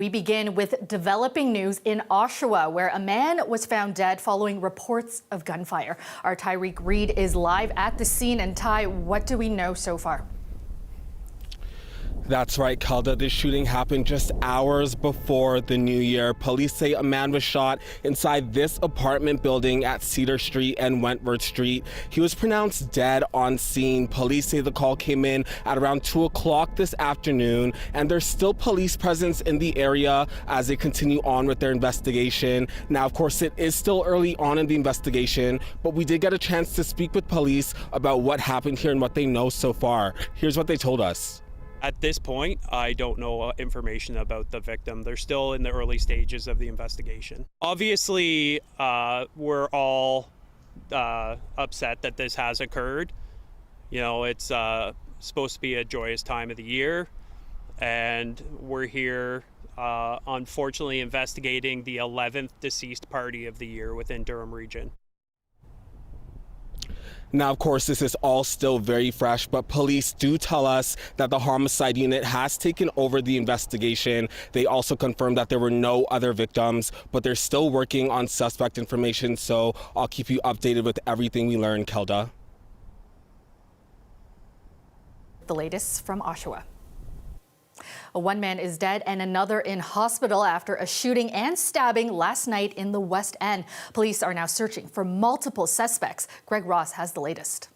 We begin with developing news in Oshawa, where a man was found dead following reports of gunfire. Our Tyreek Reed is live at the scene. And Ty, what do we know so far? That's right, Kelda. This shooting happened just hours before the new year. Police say a man was shot inside this apartment building at Cedar Street and Wentworth Street. He was pronounced dead on scene. Police say the call came in at around 2 o'clock this afternoon, and there's still police presence in the area as they continue on with their investigation. Now, of course, it is still early on in the investigation, but we did get a chance to speak with police about what happened here and what they know so far. Here's what they told us. At this point, I don't know information about the victim. They're still in the early stages of the investigation. Obviously, we're all upset that this has occurred. You know, it's supposed to be a joyous time of the year, and we're here, unfortunately, investigating the 11th deceased party of the year within Durham Region. Now, of course, this is all still very fresh, but police do tell us that the homicide unit has taken over the investigation. They also confirmed that there were no other victims, but they're still working on suspect information, so I'll keep you updated with everything we learn, Kelda. The latest from Oshawa. One man is dead and another in hospital after a shooting and stabbing last night in the West End. Police are now searching for multiple suspects. Greg Ross has the latest.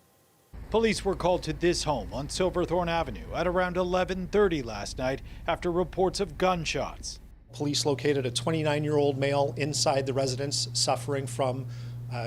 Police were called to this home on Silverthorne Avenue at around 11:30 last night after reports of gunshots. Police located a 29-year-old male inside the residence suffering from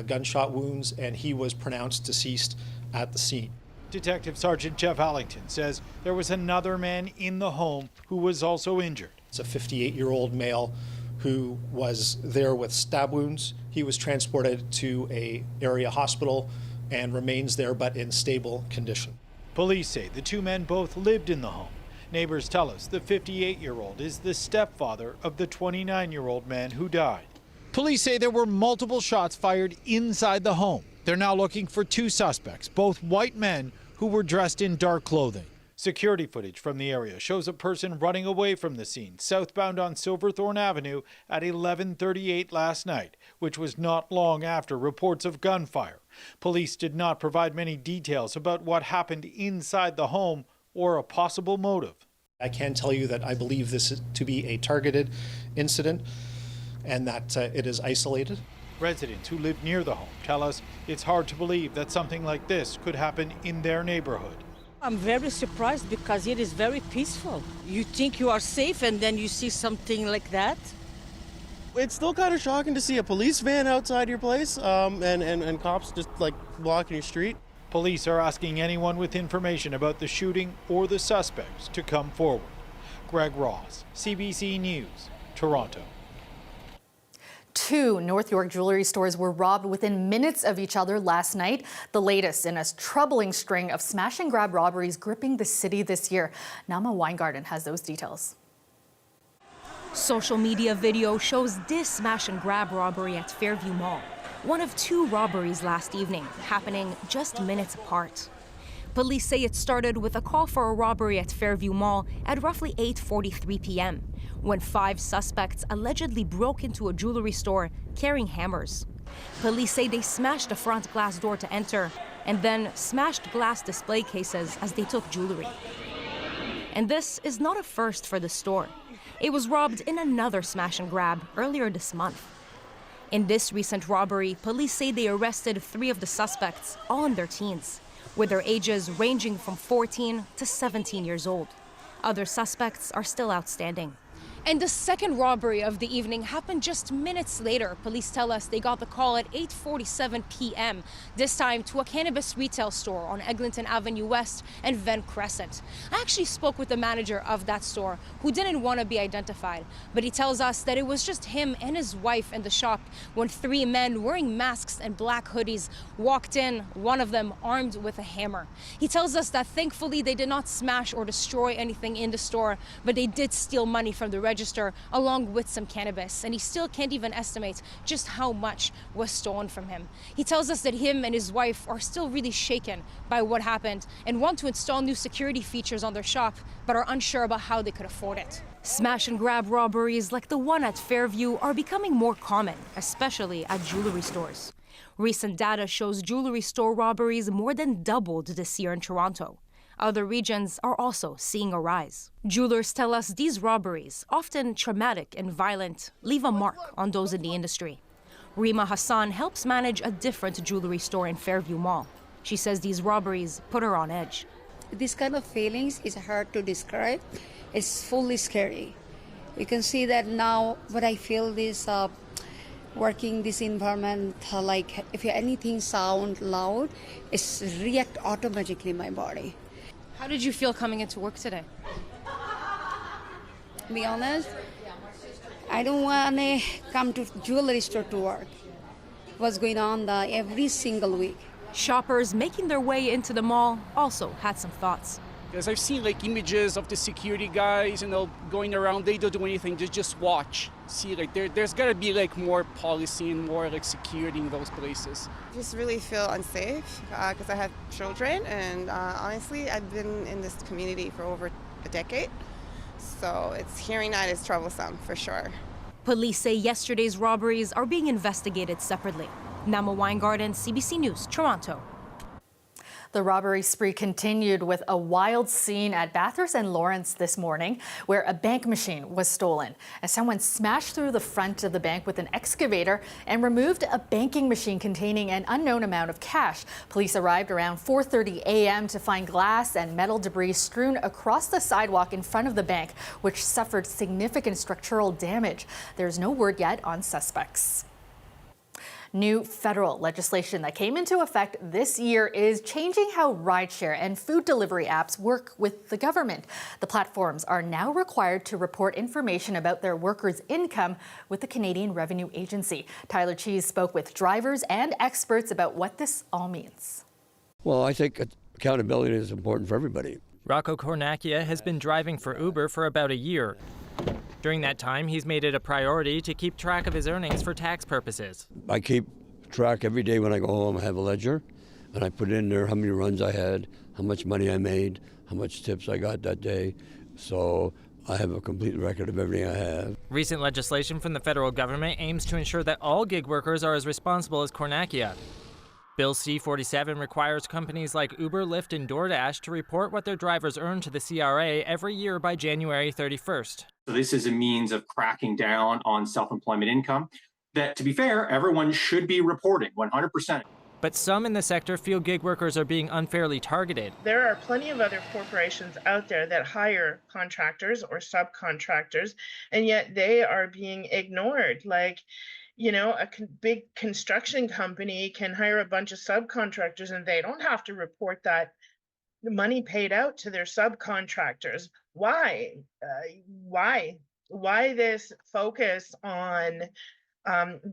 gunshot wounds, and he was pronounced deceased at the scene. Detective Sergeant Jeff Allington says there was another man in the home who was also injured. It's a 58-year-old male who was there with stab wounds. He was transported to an area hospital and remains there, but in stable condition. Police say the two men both lived in the home. Neighbors tell us the 58-year-old is the stepfather of the 29-year-old man who died. Police say there were multiple shots fired inside the home. They're now looking for two suspects, both white men who were dressed in dark clothing. Security footage from the area shows a person running away from the scene southbound on Silverthorne Avenue at 11:38 last night, which was not long after reports of gunfire. Police did not provide many details about what happened inside the home or a possible motive. I can tell you that I believe this is to be a targeted incident and that it is isolated. Residents who live near the home tell us it's hard to believe that something like this could happen in their neighborhood. I'm very surprised because it is very peaceful. You think you are safe and then you see something like that. It's still kind of shocking to see a police van outside your place and cops just like blocking your street. Police are asking anyone with information about the shooting or the suspects to come forward. Greg Ross, CBC News, Toronto. 2 North York jewelry stores were robbed within minutes of each other last night, the latest in a troubling string of smash and grab robberies gripping the city this year. Nama Weingarten has those details. Social media video shows this smash and grab robbery at Fairview Mall, one of 2 robberies last evening, happening just minutes apart. Police say it started with a call for a robbery at Fairview Mall at roughly 8:43 p.m. when 5 suspects allegedly broke into a jewelry store carrying hammers. Police say they smashed the front glass door to enter and then smashed glass display cases as they took jewelry. And this is not a first for the store. It was robbed in another smash and grab earlier this month. In this recent robbery, police say they arrested 3 of the suspects, all in their teens, with their ages ranging from 14 to 17 years old. Other suspects are still outstanding. And the second robbery of the evening happened just minutes later. Police tell us they got the call at 8:47 p.m., this time to a cannabis retail store on Eglinton Avenue West and Venn Crescent. I actually spoke with the manager of that store, who didn't want to be identified, but he tells us that it was just him and his wife in the shop when 3 men wearing masks and black hoodies walked in, one of them armed with a hammer. He tells us that thankfully they did not smash or destroy anything in the store, but they did steal money from the register along with some cannabis, and he still can't even estimate just how much was stolen from him. He tells us that him and his wife are still really shaken by what happened and want to install new security features on their shop, but are unsure about how they could afford it. Smash and grab robberies like the one at Fairview are becoming more common, especially at jewelry stores. Recent data shows jewelry store robberies more than doubled this year in Toronto. Other regions are also seeing a rise. Jewelers tell us these robberies, often traumatic and violent, leave a mark on those in the industry. Rima Hassan helps manage a different jewelry store in Fairview Mall. She says these robberies put her on edge. This kind of feelings is hard to describe. It's fully scary. You can see that now what I feel is working this environment, like if anything sound loud, it's react automatically in my body. How did you feel coming into work today? To be honest, I don't want to come to jewelry store to work. What's going on every single week. Shoppers making their way into the mall also had some thoughts. Because I've seen like images of the security guys, going around. They don't do anything. They just watch. See, like there's got to be like more policy and more like security in those places. Just really feel unsafe because I have children, and honestly, I've been in this community for over a decade. So hearing that is troublesome for sure. Police say yesterday's robberies are being investigated separately. Nama Weingarten, CBC News, Toronto. The robbery spree continued with a wild scene at Bathurst and Lawrence this morning, where a bank machine was stolen as someone smashed through the front of the bank with an excavator and removed a banking machine containing an unknown amount of cash. Police arrived around 4:30 a.m. to find glass and metal debris strewn across the sidewalk in front of the bank, which suffered significant structural damage. There's no word yet on suspects. New federal legislation that came into effect this year is changing how rideshare and food delivery apps work with the government. The platforms are now required to report information about their workers' income with the Canadian Revenue Agency. Tyler Cheese spoke with drivers and experts about what this all means. Well, I think accountability is important for everybody. Rocco Cornacchia has been driving for Uber for about a year. During that time, he's made it a priority to keep track of his earnings for tax purposes. I keep track every day when I go home. I have a ledger, and I put in there how many runs I had, how much money I made, how much tips I got that day. So I have a complete record of everything I have. Recent legislation from the federal government aims to ensure that all gig workers are as responsible as Cornacchia. Bill C-47 requires companies like Uber, Lyft, and DoorDash to report what their drivers earn to the CRA every year by January 31st. So this is a means of cracking down on self-employment income that, to be fair, everyone should be reporting 100%. But some in the sector feel gig workers are being unfairly targeted. There are plenty of other corporations out there that hire contractors or subcontractors, and yet they are being ignored. Like, a big construction company can hire a bunch of subcontractors and they don't have to report that money paid out to their subcontractors. Why? Why this focus on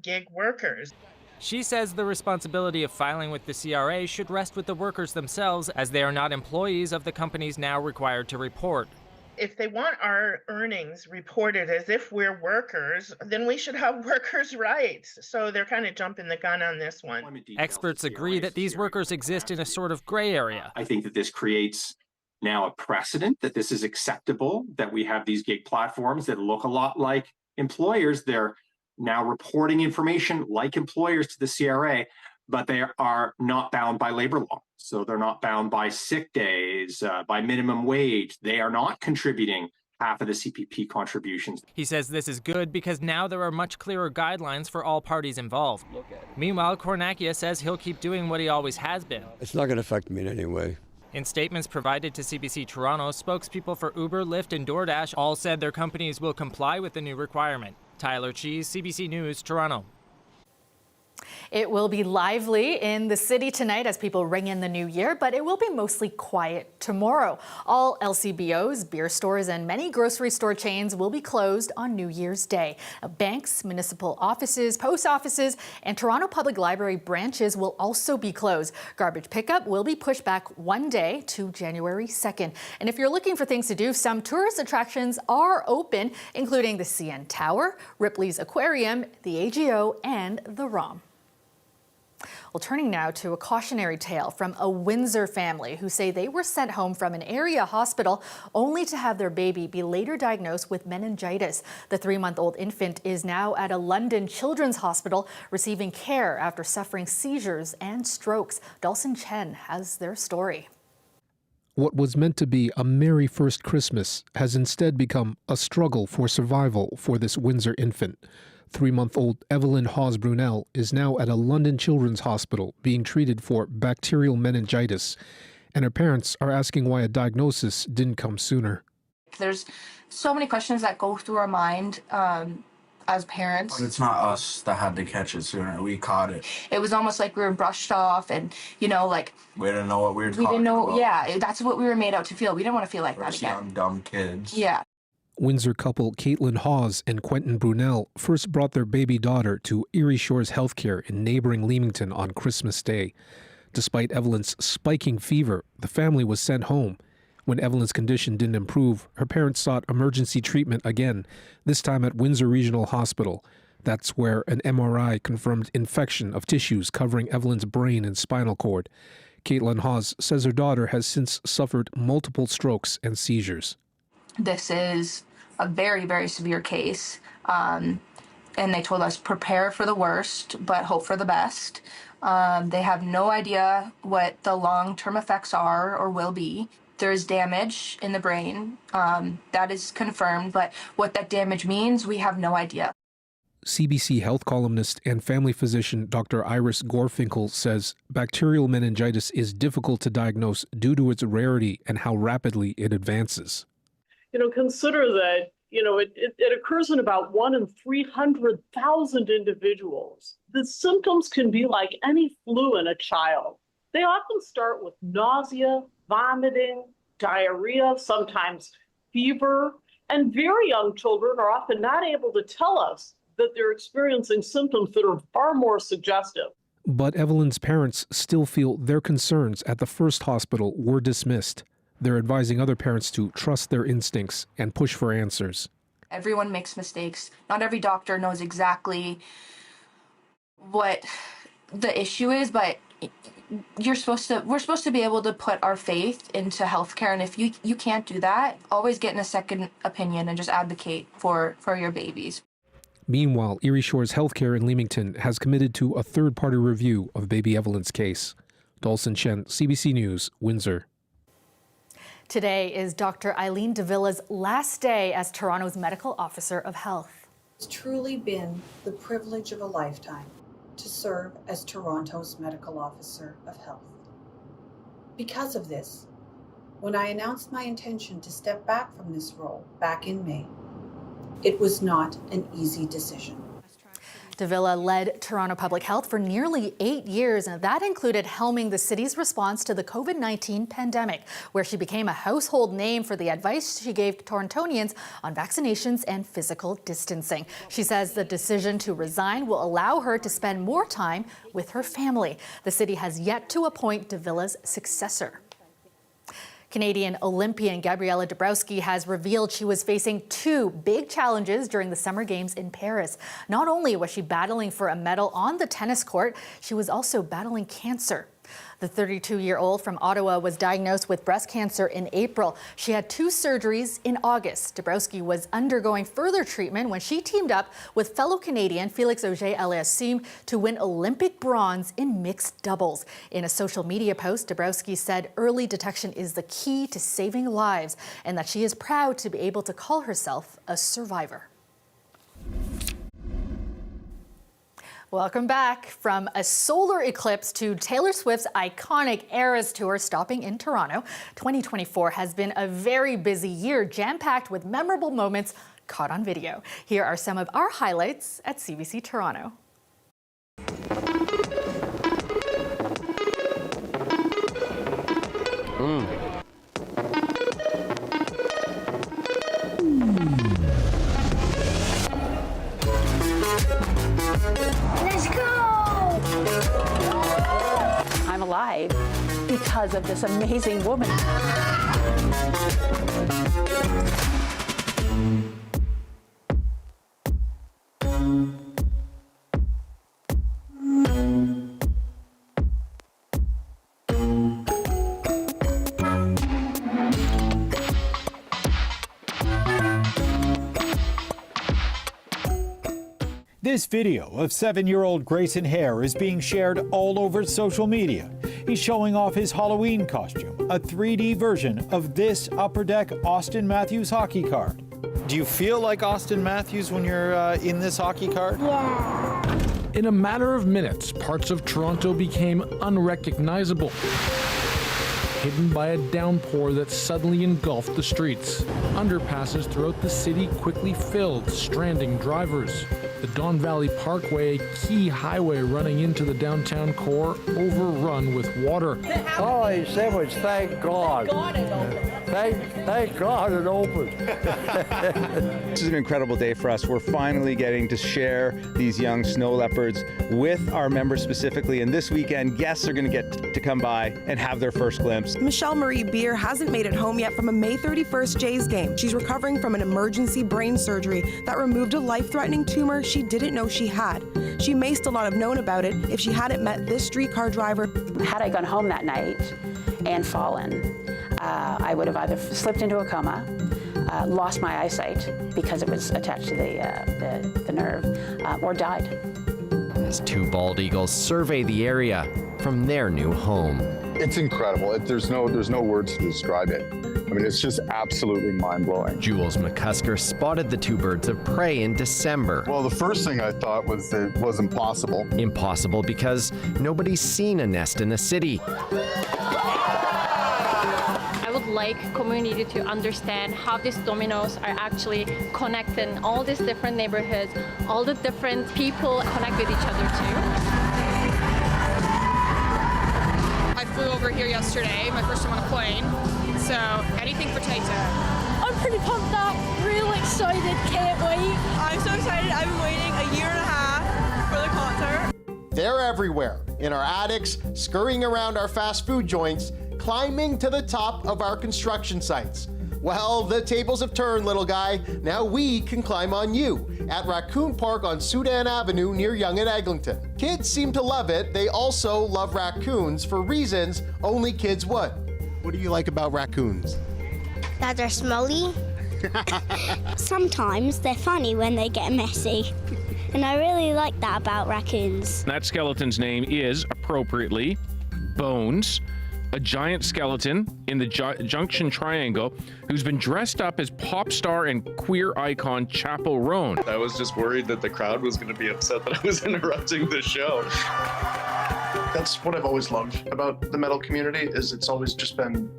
gig workers? She says the responsibility of filing with the CRA should rest with the workers themselves, as they are not employees of the companies now required to report. If they want our earnings reported as if we're workers, then we should have workers' rights. So they're kind of jumping the gun on this one. Experts agree that these workers exist in a sort of gray area. I think that this creates now a precedent that this is acceptable, that we have these gig platforms that look a lot like employers. They're now reporting information like employers to the CRA, but they are not bound by labor law. So they're not bound by sick days, by minimum wage. They are not contributing half of the CPP contributions. He says this is good because now there are much clearer guidelines for all parties involved. Meanwhile, Cornacchia says he'll keep doing what he always has been. It's not going to affect me in any way. In statements provided to CBC Toronto, spokespeople for Uber, Lyft, and DoorDash all said their companies will comply with the new requirement. Tyler Cheese, CBC News, Toronto. It will be lively in the city tonight as people ring in the new year, but it will be mostly quiet tomorrow. All LCBOs, beer stores, and many grocery store chains will be closed on New Year's Day. Banks, municipal offices, post offices, and Toronto Public Library branches will also be closed. Garbage pickup will be pushed back one day to January 2nd. And if you're looking for things to do, some tourist attractions are open, including the CN Tower, Ripley's Aquarium, the AGO, and the ROM. Well, turning now to a cautionary tale from a Windsor family who say they were sent home from an area hospital only to have their baby be later diagnosed with meningitis. The 3-month-old infant is now at a London Children's Hospital receiving care after suffering seizures and strokes. Dawson Chen has their story. What was meant to be a merry first Christmas has instead become a struggle for survival for this Windsor infant. 3-month-old Evelyn Hawes Brunel is now at a London Children's Hospital being treated for bacterial meningitis, and her parents are asking why a diagnosis didn't come sooner. There's so many questions that go through our mind as parents. But it's not us that had to catch it sooner. We caught it. It was almost like we were brushed off and, like... We didn't know what we were talking about. We didn't know, yeah, that's what we were made out to feel. We didn't want to feel like that again. Young, dumb kids. Yeah. Windsor couple Caitlin Hawes and Quentin Brunel first brought their baby daughter to Erie Shores Healthcare in neighboring Leamington on Christmas Day. Despite Evelyn's spiking fever, the family was sent home. When Evelyn's condition didn't improve, her parents sought emergency treatment again, this time at Windsor Regional Hospital. That's where an MRI confirmed infection of tissues covering Evelyn's brain and spinal cord. Caitlin Hawes says her daughter has since suffered multiple strokes and seizures. This is a very, very severe case, and they told us prepare for the worst, but hope for the best. They have no idea what the long-term effects are or will be. There is damage in the brain, that is confirmed, but what that damage means, we have no idea. CBC health columnist and family physician Dr. Iris Gorfinkel says bacterial meningitis is difficult to diagnose due to its rarity and how rapidly it advances. Consider that, it occurs in about 1 in 300,000 individuals. The symptoms can be like any flu in a child. They often start with nausea, vomiting, diarrhea, sometimes fever, and very young children are often not able to tell us that they're experiencing symptoms that are far more suggestive. But Evelyn's parents still feel their concerns at the first hospital were dismissed. They're advising other parents to trust their instincts and push for answers. Everyone makes mistakes. Not every doctor knows exactly what the issue is, but we're supposed to be able to put our faith into healthcare, and if you can't do that, always get in a second opinion and just advocate for your babies. Meanwhile, Erie Shores Healthcare in Leamington has committed to a third-party review of baby Evelyn's case. Dawson Chen, CBC News, Windsor. Today is Dr. Eileen Davila's last day as Toronto's Medical Officer of Health. It's truly been the privilege of a lifetime to serve as Toronto's Medical Officer of Health. Because of this, when I announced my intention to step back from this role back in May, it was not an easy decision. Davila led Toronto Public Health for nearly 8 years, and that included helming the city's response to the COVID-19 pandemic, where she became a household name for the advice she gave Torontonians on vaccinations and physical distancing. She says the decision to resign will allow her to spend more time with her family. The city has yet to appoint Davila's successor. Canadian Olympian Gabriella Debrowski has revealed she was facing 2 big challenges during the Summer Games in Paris. Not only was she battling for a medal on the tennis court, she was also battling cancer. The 32-year-old from Ottawa was diagnosed with breast cancer in April. She had 2 surgeries in August. Debrowski was undergoing further treatment when she teamed up with fellow Canadian Felix Auger-Aliassime to win Olympic bronze in mixed doubles. In a social media post, Debrowski said early detection is the key to saving lives and that she is proud to be able to call herself a survivor. Welcome back. From a solar eclipse to Taylor Swift's iconic Eras Tour stopping in Toronto, 2024 has been a very busy year, jam-packed with memorable moments caught on video. Here are some of our highlights at CBC Toronto. Let's go! I'm alive because of this amazing woman. This video of 7-year-old Grayson Hare is being shared all over social media. He's showing off his Halloween costume, a 3D version of this Upper Deck Austin Matthews hockey card. Do you feel like Austin Matthews when you're in this hockey card? Yeah. In a matter of minutes, parts of Toronto became unrecognizable, hidden by a downpour that suddenly engulfed the streets. Underpasses throughout the city quickly filled, stranding drivers. The Don Valley Parkway, a key highway running into the downtown core, overrun with water. Holy sandwich, thank God. Thank God it opened. This is an incredible day for us. We're finally getting to share these young snow leopards with our members specifically, and this weekend guests are going to get to come by and have their first glimpse. Michelle Marie Beer hasn't made it home yet from a May 31st Jays game. She's recovering from an emergency brain surgery that removed a life-threatening tumor she didn't know she had. She may still not have known about it if she hadn't met this streetcar driver. Had I gone home that night and fallen, I would have either slipped into a coma, lost my eyesight because it was attached to the nerve, or died. As two bald eagles survey the area from their new home. It's incredible. There's no words to describe it. I mean, it's just absolutely mind-blowing. Jules McCusker spotted the two birds of prey in December. Well, the first thing I thought was that it was impossible. Impossible because nobody's seen a nest in the city. I would like community to understand how these dominoes are actually connecting all these different neighborhoods, all the different people connect with each other too. I flew over here yesterday, my first time on a plane, so anything potato. I'm pretty pumped up, really excited, can't wait. I'm so excited, I've been waiting a year and a half for the concert. They're everywhere, in our attics, scurrying around our fast food joints, climbing to the top of our construction sites. Well, the tables have turned, little guy. Now we can climb on you at Raccoon Park on Sudan Avenue near Yonge and Eglinton. Kids seem to love it. They also love raccoons for reasons only kids would. What do you like about raccoons? That they're smelly. Sometimes they're funny when they get messy. And I really like that about raccoons. That skeleton's name is, appropriately, Bones, a giant skeleton in the Junction Triangle who's been dressed up as pop star and queer icon Chappell Roan. I was just worried that the crowd was going to be upset that I was interrupting the show. That's what I've always loved about the metal community, is it's always just been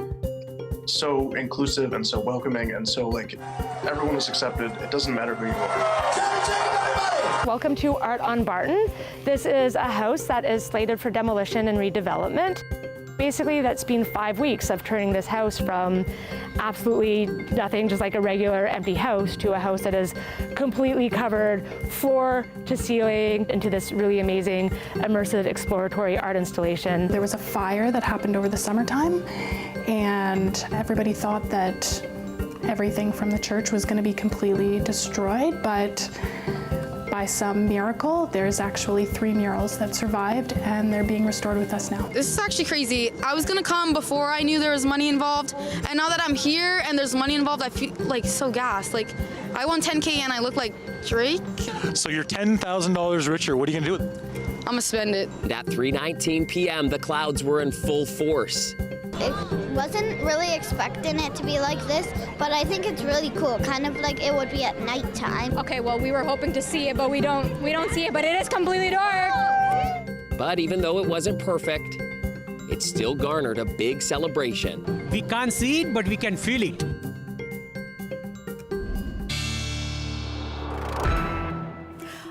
so inclusive and so welcoming, and so like everyone is accepted. It doesn't matter who you are. Welcome to Art on Barton. This is a house that is slated for demolition and redevelopment. Basically, that's been 5 weeks of turning this house from absolutely nothing, just like a regular empty house, to a house that is completely covered floor to ceiling into this really amazing immersive exploratory art installation. There was a fire that happened over the summertime, and everybody thought that everything from the church was going to be completely destroyed, but by some miracle, there's actually 3 murals that survived, and they're being restored with us now. This is actually crazy. I was gonna come before I knew there was money involved, and now that I'm here and there's money involved, I feel like so gassed. Like, I won $10K and I look like Drake. So you're $10,000 richer. What are you gonna do with it? I'm gonna spend it. At 3:19 p.m., the clouds were in full force. I wasn't really expecting it to be like this, but I think it's really cool, kind of like it would be at nighttime. Okay, well, we were hoping to see it, but we don't see it, but it is completely dark. But even though it wasn't perfect, it still garnered a big celebration. We can't see it, but we can feel it.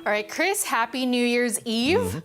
All right, Chris, happy New Year's Eve.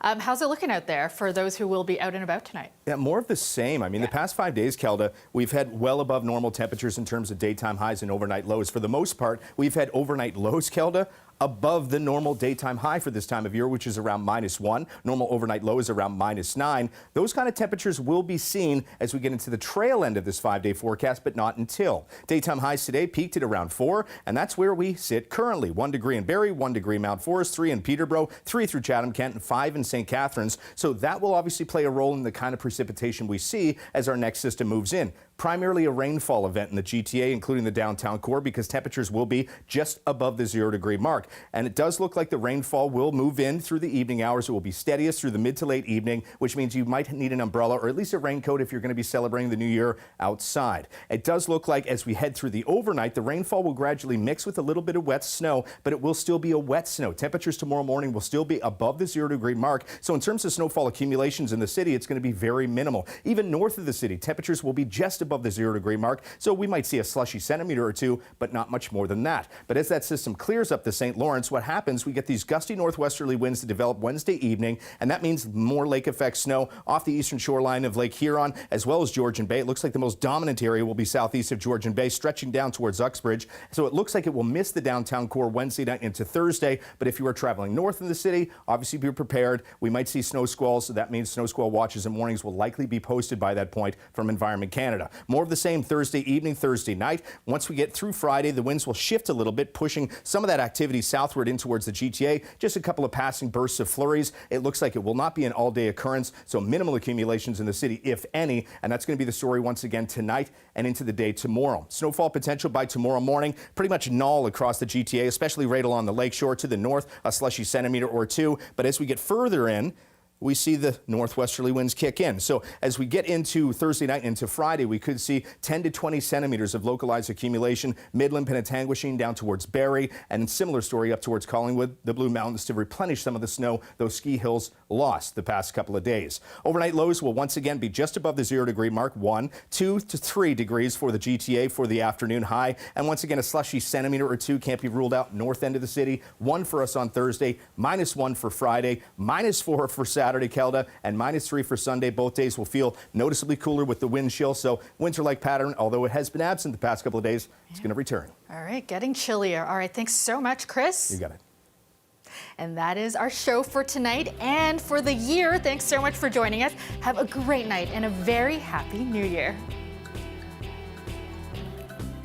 How's it looking out there for those who will be out and about tonight? Yeah, more of the same. I mean, the past 5 days, Kelda, we've had well above normal temperatures in terms of daytime highs and overnight lows. For the most part, we've had overnight lows, Kelda, above the normal daytime high for this time of year, which is around -1. Normal overnight low is around -9. Those kind of temperatures will be seen as we get into the trail end of this 5-day forecast, but not until. Daytime highs today peaked at around 4, and that's where we sit currently. 1 degree in Barrie, 1 degree in Mount Forest, 3 in Peterborough, 3 through Chatham-Kent, and 5 in St. Catharines. So that will obviously play a role in the kind of precipitation we see as our next system moves in. primarily a rainfall event in the GTA, including the downtown core, because temperatures will be just above the 0 degree mark. And it does look like the rainfall will move in through the evening hours. It will be steadiest through the mid to late evening, which means you might need an umbrella or at least a raincoat if you're going to be celebrating the new year outside. It does look like as we head through the overnight, the rainfall will gradually mix with a little bit of wet snow, but it will still be a wet snow. Temperatures tomorrow morning will still be above the 0 degree mark. So in terms of snowfall accumulations in the city, it's going to be very minimal. Even north of the city, temperatures will be just above the 0 degree mark. So we might see a slushy centimeter or two, but not much more than that. But as that system clears up the St. Lawrence, what happens, we get these gusty northwesterly winds to develop Wednesday evening, and that means more lake effect snow off the eastern shoreline of Lake Huron, as well as Georgian Bay. It looks like the most dominant area will be southeast of Georgian Bay, stretching down towards Uxbridge. So it looks like it will miss the downtown core Wednesday night into Thursday. But if you are traveling north in the city, obviously be prepared. We might see snow squalls, so that means snow squall watches and warnings will likely be posted by that point from Environment Canada. More of the same Thursday evening, Thursday night. Once we get through Friday, the winds will shift a little bit, pushing some of that activity southward in towards the GTA. Just a couple of passing bursts of flurries. It looks like it will not be an all-day occurrence, so minimal accumulations in the city, if any, and that's going to be the story once again tonight and into the day tomorrow. Snowfall potential by tomorrow morning, pretty much null across the GTA, especially right along the lakeshore to the north, a slushy centimeter or two. But as we get further in, we see the northwesterly winds kick in. So as we get into Thursday night and into Friday, we could see 10 to 20 centimeters of localized accumulation, Midland, Penetanguishene down towards Barrie, and similar story up towards Collingwood, the Blue Mountains, to replenish some of the snow those ski hills lost the past couple of days. Overnight lows will once again be just above the 0 degree mark, 1, 2 to 3 degrees for the GTA for the afternoon high. And once again, a slushy centimeter or two can't be ruled out north end of the city. 1 for us on Thursday, -1 for Friday, -4 for Saturday, Kelda, and -3 for Sunday. Both days will feel noticeably cooler with the wind chill. So winter-like pattern, although it has been absent the past couple of days, it's going to return. All right, getting chillier. All right, thanks so much, Chris. You got it. And that is our show for tonight and for the year. Thanks so much for joining us. Have a great night and a very happy new year.